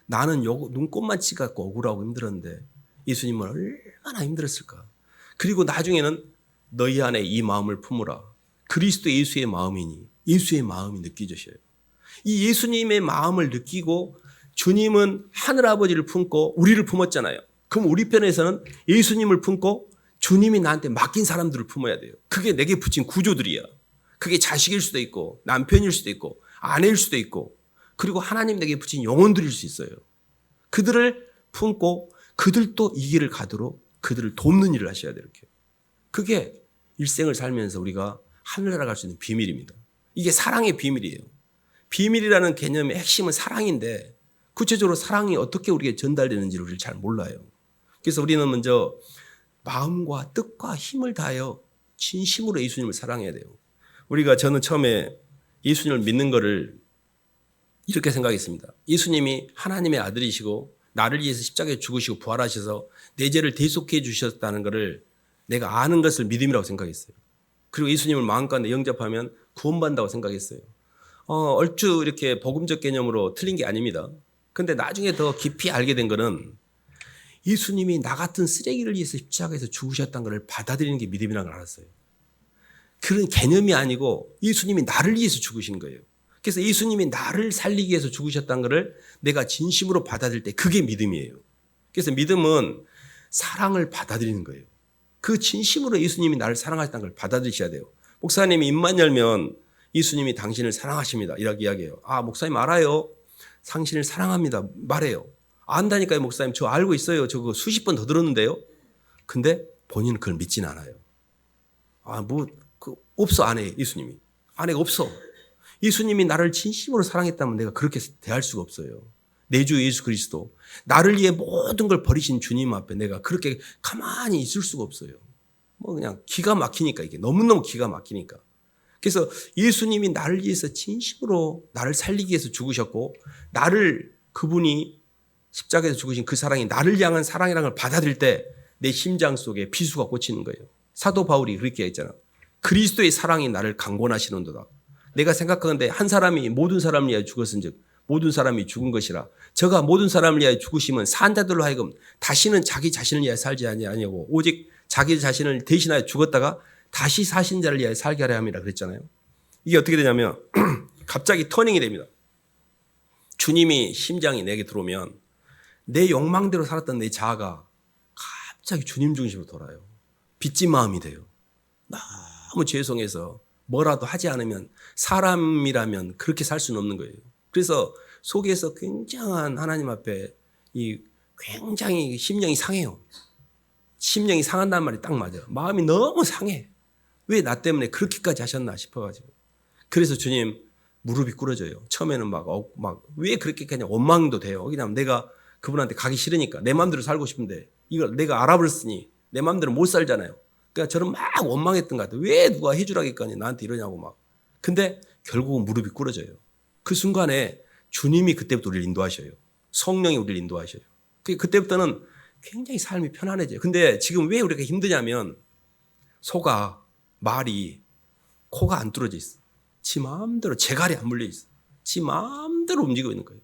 [SPEAKER 1] 나는 눈곱만 치갖고 억울하고 힘들었는데 예수님은 얼마나 힘들었을까. 그리고 나중에는 너희 안에 이 마음을 품으라. 그리스도 예수의 마음이니 예수의 마음이 느껴지셔요. 이 예수님의 마음을 느끼고 주님은 하늘아버지를 품고 우리를 품었잖아요. 그럼 우리 편에서는 예수님을 품고 주님이 나한테 맡긴 사람들을 품어야 돼요. 그게 내게 붙인 구조들이야. 그게 자식일 수도 있고 남편일 수도 있고 아내일 수도 있고 그리고 하나님 내게 붙인 영혼들일 수 있어요. 그들을 품고 그들도 이 길을 가도록 그들을 돕는 일을 하셔야 돼요. 이렇게. 그게 일생을 살면서 우리가 하늘나라 갈 수 있는 비밀입니다. 이게 사랑의 비밀이에요. 비밀이라는 개념의 핵심은 사랑인데 구체적으로 사랑이 어떻게 우리에게 전달되는지를 우리를 잘 몰라요. 그래서 우리는 먼저 마음과 뜻과 힘을 다하여 진심으로 예수님을 사랑해야 돼요. 저는 처음에 예수님을 믿는 거를 이렇게 생각했습니다. 예수님이 하나님의 아들이시고 나를 위해서 십자가에 죽으시고 부활하셔서 내 죄를 대속해 주셨다는 것을 내가 아는 것을 믿음이라고 생각했어요. 그리고 예수님을 마음가운데 영접하면 구원받는다고 생각했어요. 얼추 이렇게 복음적 개념으로 틀린 게 아닙니다. 그런데 나중에 더 깊이 알게 된 것은 예수님이 나 같은 쓰레기를 위해서 십자가에서 죽으셨다는 것을 받아들이는 게 믿음이라는 걸 알았어요. 그런 개념이 아니고 예수님이 나를 위해서 죽으신 거예요. 그래서 예수님이 나를 살리기 위해서 죽으셨다는 것을 내가 진심으로 받아들일 때 그게 믿음이에요. 그래서 믿음은 사랑을 받아들이는 거예요. 그 진심으로 예수님이 나를 사랑하셨다는 걸 받아들이셔야 돼요. 목사님이 입만 열면 예수님이 당신을 사랑하십니다. 이렇게 이야기해요. 목사님 알아요. 당신을 사랑합니다. 말해요. 안다니까요, 목사님. 저 알고 있어요. 저 그거 수십 번 더 들었는데요. 근데 본인은 그걸 믿지는 않아요. 없어, 안에 예수님이. 안에 없어. 예수님이 나를 진심으로 사랑했다면 내가 그렇게 대할 수가 없어요. 내 주 예수 그리스도. 나를 위해 모든 걸 버리신 주님 앞에 내가 그렇게 가만히 있을 수가 없어요. 그냥 기가 막히니까 이게 너무너무 기가 막히니까. 그래서 예수님이 나를 위해서 진심으로 나를 살리기 위해서 죽으셨고 그분이 십자가에서 죽으신 그 사랑이 나를 향한 사랑이라는 걸 받아들일 때 내 심장 속에 비수가 꽂히는 거예요. 사도 바울이 그렇게 했잖아. 그리스도의 사랑이 나를 강권하시는도다. 내가 생각하건대 한 사람이 모든 사람을 위하여 죽었은즉 모든 사람이 죽은 것이라. 저가 모든 사람을 위하여 죽으시면 산 자들로 하여금 다시는 자기 자신을 위하여 살지 아니하고 오직 자기 자신을 대신하여 죽었다가 다시 사신 자를 위하여 살게 하려 함이라 그랬잖아요. 이게 어떻게 되냐면 갑자기 터닝이 됩니다. 주님이 심장이 내게 들어오면 내 욕망대로 살았던 내 자아가 갑자기 주님 중심으로 돌아요. 빚진 마음이 돼요. 너무 죄송해서 뭐라도 하지 않으면 사람이라면 그렇게 살 수는 없는 거예요. 그래서 속에서 굉장한 하나님 앞에 굉장히 심령이 상해요. 심령이 상한다는 말이 딱 맞아요. 마음이 너무 상해. 왜 나 때문에 그렇게까지 하셨나 싶어가지고. 그래서 주님 무릎이 꿇어져요. 처음에는 왜 그렇게 그냥 원망도 돼요. 그냥 내가 그분한테 가기 싫으니까 내 마음대로 살고 싶은데 이걸 내가 알아버렸으니 내 마음대로 못 살잖아요. 그러니까 저는 막 원망했던 것 같아요. 왜 누가 해주라기까지 나한테 이러냐고 막. 근데 결국은 무릎이 꿇어져요. 그 순간에 주님이 그때부터 우리를 인도하셔요. 성령이 우리를 인도하셔요. 그때부터는 굉장히 삶이 편안해져요. 근데 지금 왜 우리가 힘드냐면 말이 코가 안 뚫어져 있어. 지 마음대로 재갈이 안 물려 있어. 지 마음대로 움직이고 있는 거예요.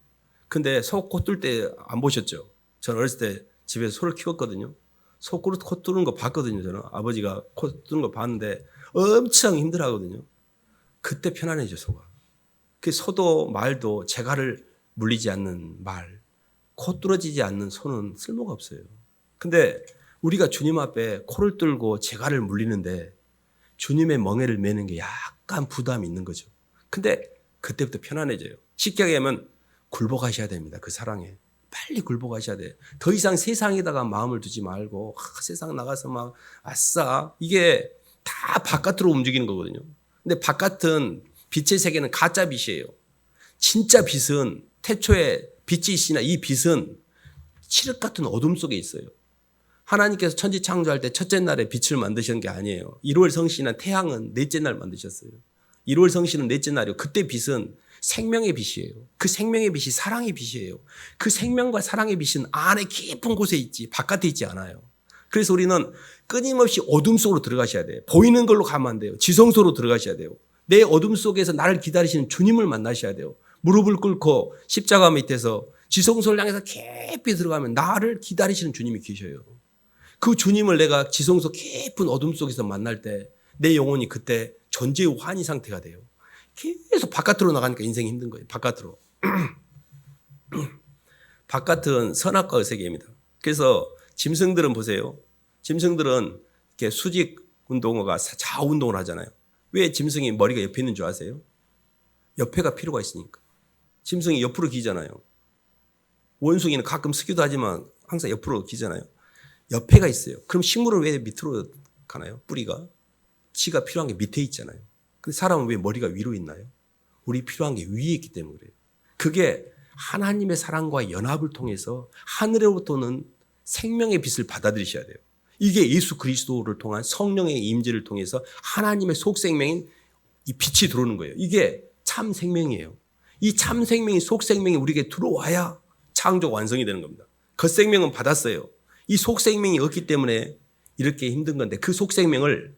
[SPEAKER 1] 근데 소 코 뚫을 때 안 보셨죠? 저는 어렸을 때 집에서 소를 키웠거든요. 소 코 뚫는 거 봤거든요. 저는 아버지가 코 뚫는 거 봤는데 엄청 힘들어 하거든요. 그때 편안해져 소가. 그 소도 말도 재갈을 물리지 않는 말, 코 뚫어지지 않는 소는 쓸모가 없어요. 근데 우리가 주님 앞에 코를 뚫고 재갈을 물리는데 주님의 멍에를 매는 게 약간 부담이 있는 거죠. 근데 그때부터 편안해져요. 쉽게 얘기하면 굴복하셔야 됩니다. 그 사랑에. 빨리 굴복하셔야 돼요. 더 이상 세상에다가 마음을 두지 말고 세상 나가서 막 아싸 이게 다 바깥으로 움직이는 거거든요. 근데 바깥은 빛의 세계는 가짜 빛이에요. 진짜 빛은 태초에 빛이 있으나 이 빛은 칠흑 같은 어둠 속에 있어요. 하나님께서 천지 창조할 때 첫째 날에 빛을 만드신 게 아니에요. 1월 성신한 태양은 넷째 날 만드셨어요. 1월 성신은 넷째 날이요. 그때 빛은 생명의 빛이에요. 그 생명의 빛이 사랑의 빛이에요. 그 생명과 사랑의 빛은 안에 깊은 곳에 있지 바깥에 있지 않아요. 그래서 우리는 끊임없이 어둠 속으로 들어가셔야 돼요. 보이는 걸로 가면 안 돼요. 지성소로 들어가셔야 돼요. 내 어둠 속에서 나를 기다리시는 주님을 만나셔야 돼요. 무릎을 꿇고 십자가 밑에서 지성소를 향해서 깊이 들어가면 나를 기다리시는 주님이 계셔요. 그 주님을 내가 지성소 깊은 어둠 속에서 만날 때 내 영혼이 그때 전제의 환희 상태가 돼요. 계속 바깥으로 나가니까 인생이 힘든 거예요. 바깥으로. 바깥은 선악과의 세계입니다. 그래서 짐승들은 보세요. 짐승들은 이렇게 수직 운동어가 좌우 운동을 하잖아요. 왜 짐승이 머리가 옆에 있는 줄 아세요? 옆에가 필요가 있으니까. 짐승이 옆으로 기잖아요. 원숭이는 가끔 쓰기도 하지만 항상 옆으로 기잖아요. 옆에가 있어요. 그럼 식물은 왜 밑으로 가나요? 뿌리가. 지가 필요한 게 밑에 있잖아요. 근데 사람은 왜 머리가 위로 있나요? 우리 필요한 게 위에 있기 때문에 그래요. 그게 하나님의 사랑과 연합을 통해서 하늘로부터는 생명의 빛을 받아들이셔야 돼요. 이게 예수 그리스도를 통한 성령의 임재를 통해서 하나님의 속생명인 이 빛이 들어오는 거예요. 이게 참 생명이에요. 이 참 생명이 속생명이 우리에게 들어와야 창조 완성이 되는 겁니다. 겉생명은 받았어요. 이 속생명이 없기 때문에 이렇게 힘든 건데 그 속생명을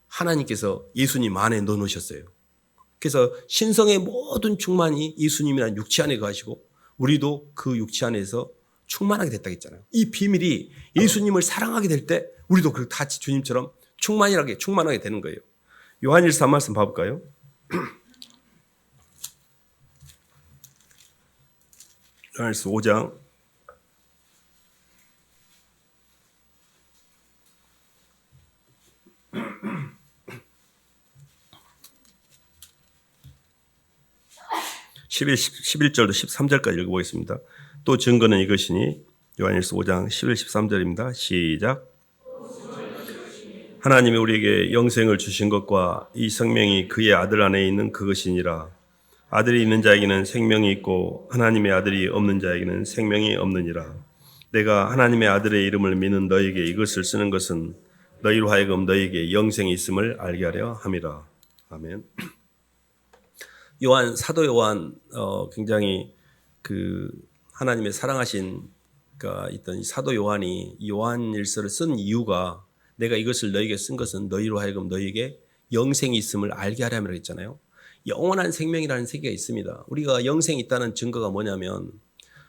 [SPEAKER 1] 하나님께서 예수님 안에 넣어놓으셨어요. 그래서 신성의 모든 충만이 예수님이라는 육체 안에 거하시고 우리도 그 육체 안에서 충만하게 됐다고 했잖아요. 이 비밀이 예수님을 사랑하게 될 때 우리도 그 같이 주님처럼 충만하게 되는 거예요. 요한일서 한 말씀 봐볼까요? 요한일서 5장 11절도 13절까지 읽어보겠습니다. 또 증거는 이것이니 요한일서 5장 11, 13절입니다. 시작. 하나님이 우리에게 영생을 주신 것과 이 생명이 그의 아들 안에 있는 그것이니라. 아들이 있는 자에게는 생명이 있고 하나님의 아들이 없는 자에게는 생명이 없느니라. 내가 하나님의 아들의 이름을 믿는 너에게 이것을 쓰는 것은 너희로 하여금 너희에게 영생이 있음을 알게 하려 함이라. 아멘. 사도 요한 굉장히 그 하나님의 사랑하신 가 있던 사도 요한이 요한일서를 쓴 이유가 내가 이것을 너희에게 쓴 것은 너희로 하여금 너희에게 영생이 있음을 알게 하려 함이라고 했잖아요. 영원한 생명이라는 세계가 있습니다. 우리가 영생이 있다는 증거가 뭐냐면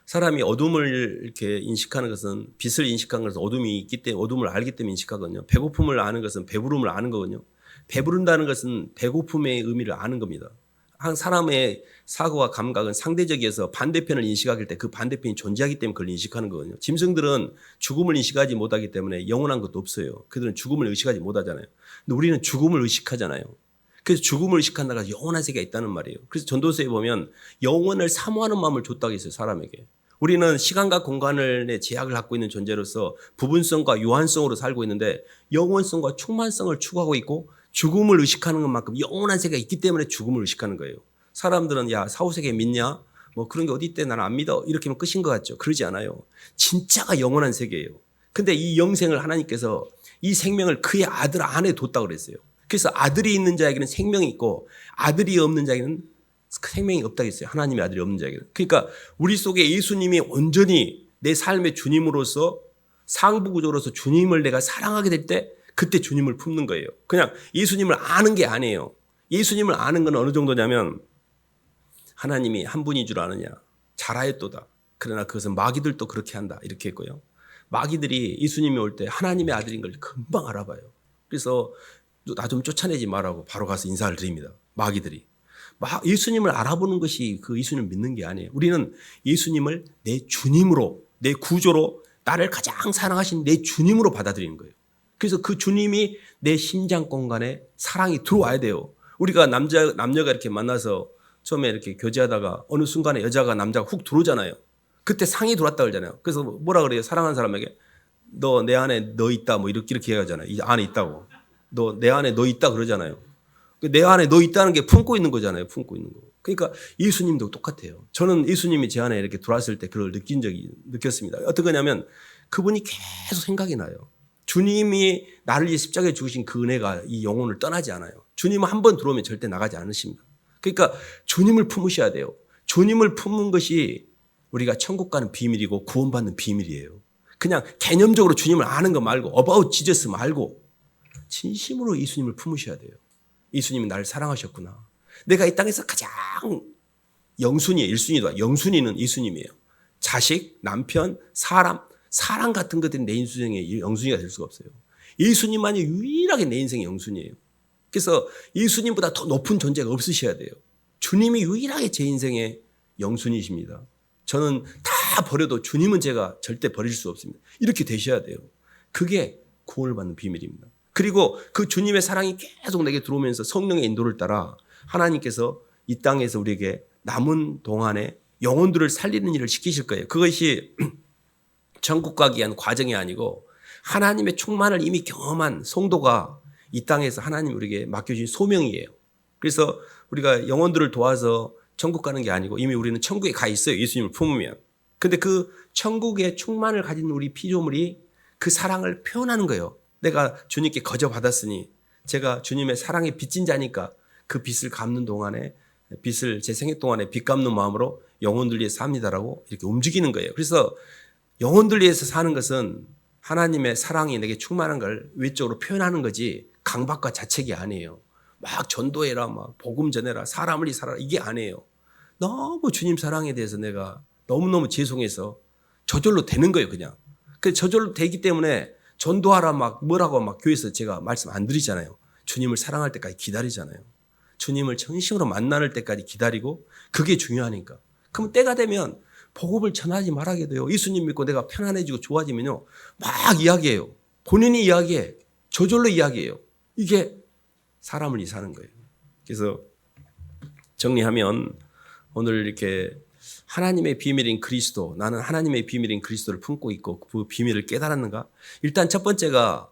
[SPEAKER 1] 사람이 어둠을 이렇게 인식하는 것은 빛을 인식하는 것은 어둠이 있기 때문에 어둠을 알기 때문에 인식하거든요. 배고픔을 아는 것은 배부름을 아는 거거든요. 배부른다는 것은 배고픔의 의미를 아는 겁니다. 한 사람의 사고와 감각은 상대적이어서 반대편을 인식하길 때 그 반대편이 존재하기 때문에 그걸 인식하는 거거든요. 짐승들은 죽음을 인식하지 못하기 때문에 영원한 것도 없어요. 그들은 죽음을 의식하지 못하잖아요. 근데 우리는 죽음을 의식하잖아요. 그래서 죽음을 의식한다가 영원한 세계가 있다는 말이에요. 그래서 전도서에 보면 영원을 사모하는 마음을 줬다고 했어요. 사람에게. 우리는 시간과 공간의 제약을 갖고 있는 존재로서 부분성과 유한성으로 살고 있는데 영원성과 충만성을 추구하고 있고 죽음을 의식하는 것만큼 영원한 세계가 있기 때문에 죽음을 의식하는 거예요. 사람들은 야 사후세계 믿냐? 뭐 그런 게 어디 있대 나는 안 믿어. 이렇게 하면 끝인 것 같죠. 그러지 않아요. 진짜가 영원한 세계예요. 근데 이 영생을 하나님께서 이 생명을 그의 아들 안에 뒀다고 그랬어요. 그래서 아들이 있는 자에게는 생명이 있고 아들이 없는 자에게는 생명이 없다고 했어요. 하나님의 아들이 없는 자에게는. 그러니까 우리 속에 예수님이 온전히 내 삶의 주님으로서 상부구조로서 주님을 내가 사랑하게 될 때 그때 주님을 품는 거예요. 그냥 예수님을 아는 게 아니에요. 예수님을 아는 건 어느 정도냐면 하나님이 한 분인 줄 아느냐. 잘하였도다. 그러나 그것은 마귀들도 그렇게 한다. 이렇게 했고요. 마귀들이 예수님이 올 때 하나님의 아들인 걸 금방 알아봐요. 그래서 나 좀 쫓아내지 말라고 바로 가서 인사를 드립니다. 마귀들이. 예수님을 알아보는 것이 그 예수님을 믿는 게 아니에요. 우리는 예수님을 내 주님으로, 내 구조로 나를 가장 사랑하신 내 주님으로 받아들이는 거예요. 그래서 그 주님이 내 심장 공간에 사랑이 들어와야 돼요. 우리가 남녀가 이렇게 만나서 처음에 이렇게 교제하다가 어느 순간에 여자가 남자가 훅 들어오잖아요. 그때 상이 들어왔다 그러잖아요. 그래서 뭐라 그래요? 사랑하는 사람에게 너 내 안에 너 있다 뭐 이렇게 얘기하잖아요. 이 안에 있다고. 너 내 안에 너 있다 그러잖아요. 내 안에 너 있다는 게 품고 있는 거잖아요. 품고 있는 거. 그러니까 예수님도 똑같아요. 저는 예수님이 제 안에 이렇게 들어왔을 때 그걸 느꼈습니다. 어떻게 하냐면 그분이 계속 생각이 나요. 주님이 나를 위해 십자가에 죽으신 그 은혜가 이 영혼을 떠나지 않아요. 주님은 한 번 들어오면 절대 나가지 않으십니다. 그러니까 주님을 품으셔야 돼요. 주님을 품는 것이 우리가 천국 가는 비밀이고 구원받는 비밀이에요. 그냥 개념적으로 주님을 아는 거 말고 about Jesus 말고 진심으로 예수님을 품으셔야 돼요. 예수님이 나를 사랑하셨구나. 내가 이 땅에서 가장 영순위에 1순위다. 영순위는 예수님이에요. 자식, 남편, 사람 같은 것들이 내 인생의 영순위가 될 수가 없어요. 예수님만이 유일하게 내 인생의 영순위예요. 그래서 예수님보다 더 높은 존재가 없으셔야 돼요. 주님이 유일하게 제 인생의 영순위이십니다. 저는 다 버려도 주님은 제가 절대 버릴 수 없습니다. 이렇게 되셔야 돼요. 그게 구원을 받는 비밀입니다. 그리고 그 주님의 사랑이 계속 내게 들어오면서 성령의 인도를 따라 하나님께서 이 땅에서 우리에게 남은 동안에 영혼들을 살리는 일을 시키실 거예요. 그것이 천국 가기 위한 과정이 아니고 하나님의 충만을 이미 경험한 성도가 이 땅에서 하나님 우리에게 맡겨주신 소명이에요. 그래서 우리가 영혼들을 도와서 천국 가는 게 아니고 이미 우리는 천국에 가 있어요. 예수님을 품으면. 근데 그 천국의 충만을 가진 우리 피조물이 그 사랑을 표현하는 거예요. 내가 주님께 거저 받았으니 제가 주님의 사랑에 빚진 자니까 그 빚을 갚는 동안에 빚을 제 생애 동안에 빚 갚는 마음으로 영혼들 위해서 삽니다라고 이렇게 움직이는 거예요. 그래서 영혼들 위해서 사는 것은 하나님의 사랑이 내게 충만한 걸 외적으로 표현하는 거지 강박과 자책이 아니에요. 막 전도해라, 막 복음 전해라, 사람을 살아라 이게 아니에요. 너무 주님 사랑에 대해서 내가 너무너무 죄송해서 저절로 되는 거예요, 그냥. 그 저절로 되기 때문에 전도하라 막 뭐라고 막 교회에서 제가 말씀 안 드리잖아요. 주님을 사랑할 때까지 기다리잖아요. 주님을 전심으로 만날 때까지 기다리고 그게 중요하니까. 그러면 때가 되면 복음을 전하지 말하게 돼요. 예수님 믿고 내가 편안해지고 좋아지면요. 막 이야기해요. 본인이 이야기해. 저절로 이야기해요. 이게 사람을 이사는 거예요. 그래서 정리하면 오늘 이렇게 하나님의 비밀인 그리스도, 나는 하나님의 비밀인 그리스도를 품고 있고 그 비밀을 깨달았는가? 일단 첫 번째가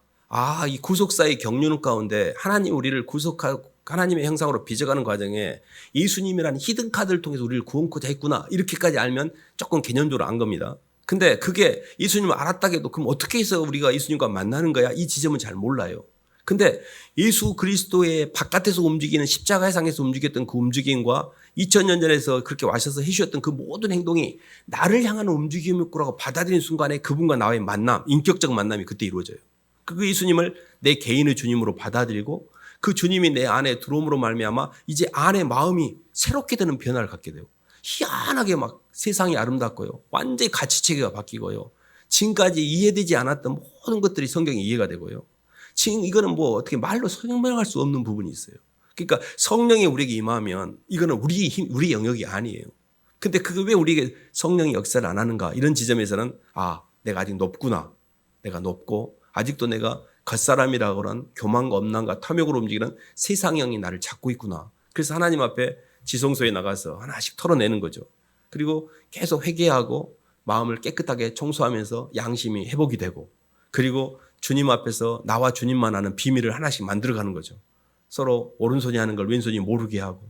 [SPEAKER 1] 이 구속사의 경륜 가운데 하나님 우리를 구속하고 하나님의 형상으로 빚어가는 과정에 예수님이라는 히든카드를 통해서 우리를 구원코자 했구나. 이렇게까지 알면 조금 개념적으로 안 겁니다. 근데 그게 예수님을 알았다고 해도 그럼 어떻게 해서 우리가 예수님과 만나는 거야? 이 지점은 잘 몰라요. 근데 예수 그리스도의 바깥에서 움직이는 십자가의 상에서 움직였던 그 움직임과 2000년 전에서 그렇게 와셔서 해주셨던 그 모든 행동이 나를 향하는 움직임일 거라고 받아들이는 순간에 그분과 나의 만남, 인격적 만남이 그때 이루어져요. 그 예수님을 내 개인의 주님으로 받아들이고 그 주님이 내 안에 들어옴으로 말미암아 이제 안에 마음이 새롭게 되는 변화를 갖게 돼요. 희한하게 막 세상이 아름답고요. 완전히 가치체계가 바뀌고요. 지금까지 이해되지 않았던 모든 것들이 성경에 이해가 되고요. 지금 이거는 뭐 어떻게 말로 설명할 수 없는 부분이 있어요. 그러니까 성령이 우리에게 임하면 이거는 우리 힘, 우리 영역이 아니에요. 근데 그게 왜 우리에게 성령이 역사를 안 하는가? 이런 지점에서는 내가 아직 높구나. 내가 높고 아직도 내가 겉사람이라고 하는 교만과 엄난과 탐욕으로 움직이는 세상형이 나를 잡고 있구나. 그래서 하나님 앞에 지성소에 나가서 하나씩 털어내는 거죠. 그리고 계속 회개하고 마음을 깨끗하게 청소하면서 양심이 회복이 되고 그리고 주님 앞에서 나와 주님만 아는 비밀을 하나씩 만들어가는 거죠. 서로 오른손이 하는 걸 왼손이 모르게 하고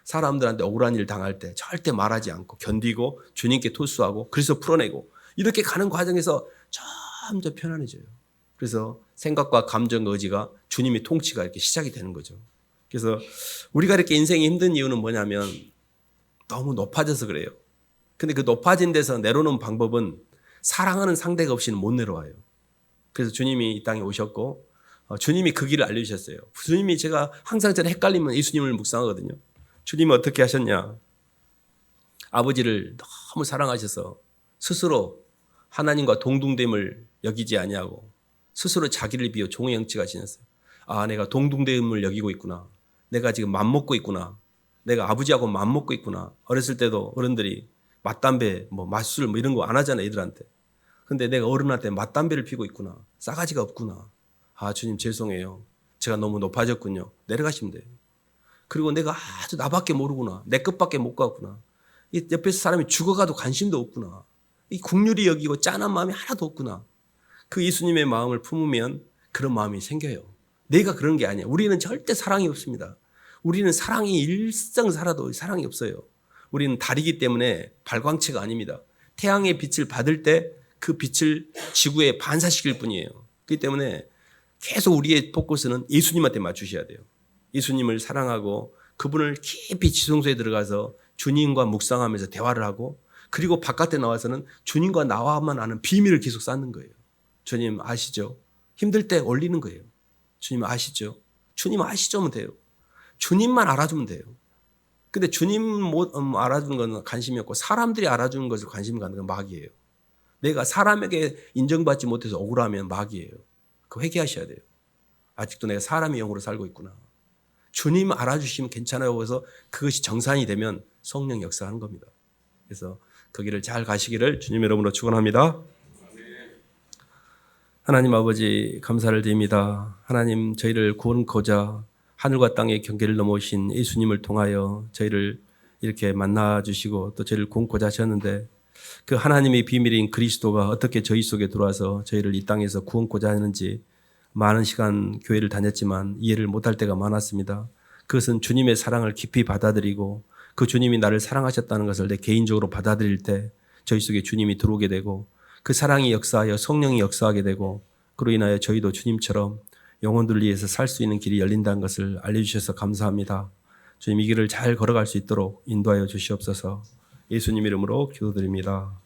[SPEAKER 1] 사람들한테 억울한 일 당할 때 절대 말하지 않고 견디고 주님께 토스하고 그래서 풀어내고 이렇게 가는 과정에서 점점 편안해져요. 그래서 생각과 감정과 의지가 주님의 통치가 이렇게 시작이 되는 거죠. 그래서 우리가 이렇게 인생이 힘든 이유는 뭐냐면 너무 높아져서 그래요. 근데 그 높아진 데서 내려오는 방법은 사랑하는 상대가 없이는 못 내려와요. 그래서 주님이 이 땅에 오셨고 주님이 그 길을 알려주셨어요. 주님이 제가 항상 저는 헷갈리면 예수님을 묵상하거든요. 주님이 어떻게 하셨냐. 아버지를 너무 사랑하셔서 스스로 하나님과 동등됨을 여기지 아니하고 스스로 자기를 비워 종의 형체가 지녔어요. 내가 동등됨을 여기고 있구나. 내가 지금 맘먹고 있구나. 내가 아버지하고 맘먹고 있구나. 어렸을 때도 어른들이 맞담배, 맞술 이런 거 안 하잖아, 애들한테. 근데 내가 어른한테 맞담배를 피고 있구나. 싸가지가 없구나. 주님 죄송해요. 제가 너무 높아졌군요. 내려가시면 돼요. 그리고 내가 아주 나밖에 모르구나. 내 것밖에 못 가구나. 이 옆에서 사람이 죽어가도 관심도 없구나. 이 국률이 여기고 짠한 마음이 하나도 없구나. 그 예수님의 마음을 품으면 그런 마음이 생겨요. 내가 그런 게 아니야. 우리는 절대 사랑이 없습니다. 우리는 사랑이 일생 살아도 사랑이 없어요. 우리는 달이기 때문에 발광체가 아닙니다. 태양의 빛을 받을 때 그 빛을 지구에 반사시킬 뿐이에요. 그렇기 때문에 계속 우리의 포커스는 예수님한테 맞추셔야 돼요. 예수님을 사랑하고 그분을 깊이 지성소에 들어가서 주님과 묵상하면서 대화를 하고 그리고 바깥에 나와서는 주님과 나와만 아는 비밀을 계속 쌓는 거예요. 주님 아시죠? 힘들 때 올리는 거예요. 주님 아시죠? 주님 아시죠면 돼요. 주님만 알아주면 돼요. 근데 주님 알아주는 건 관심이 없고 사람들이 알아주는 것을 관심 갖는 건 마귀예요. 내가 사람에게 인정받지 못해서 억울하면 마귀예요. 그거 회개하셔야 돼요. 아직도 내가 사람의 영으로 살고 있구나. 주님 알아주시면 괜찮아요. 그래서 그것이 정산이 되면 성령 역사하는 겁니다. 그래서 그 길을 잘 가시기를 주님의 이름으로 축원합니다. 하나님 아버지 감사를 드립니다. 하나님 저희를 구원코자 하늘과 땅의 경계를 넘어오신 예수님을 통하여 저희를 이렇게 만나주시고 또 저희를 구원코자 하셨는데 그 하나님의 비밀인 그리스도가 어떻게 저희 속에 들어와서 저희를 이 땅에서 구원코자 하는지 많은 시간 교회를 다녔지만 이해를 못할 때가 많았습니다. 그것은 주님의 사랑을 깊이 받아들이고 그 주님이 나를 사랑하셨다는 것을 내 개인적으로 받아들일 때 저희 속에 주님이 들어오게 되고 그 사랑이 역사하여 성령이 역사하게 되고 그로 인하여 저희도 주님처럼 영혼들을 위해서 살 수 있는 길이 열린다는 것을 알려주셔서 감사합니다. 주님 이 길을 잘 걸어갈 수 있도록 인도하여 주시옵소서. 예수님 이름으로 기도드립니다.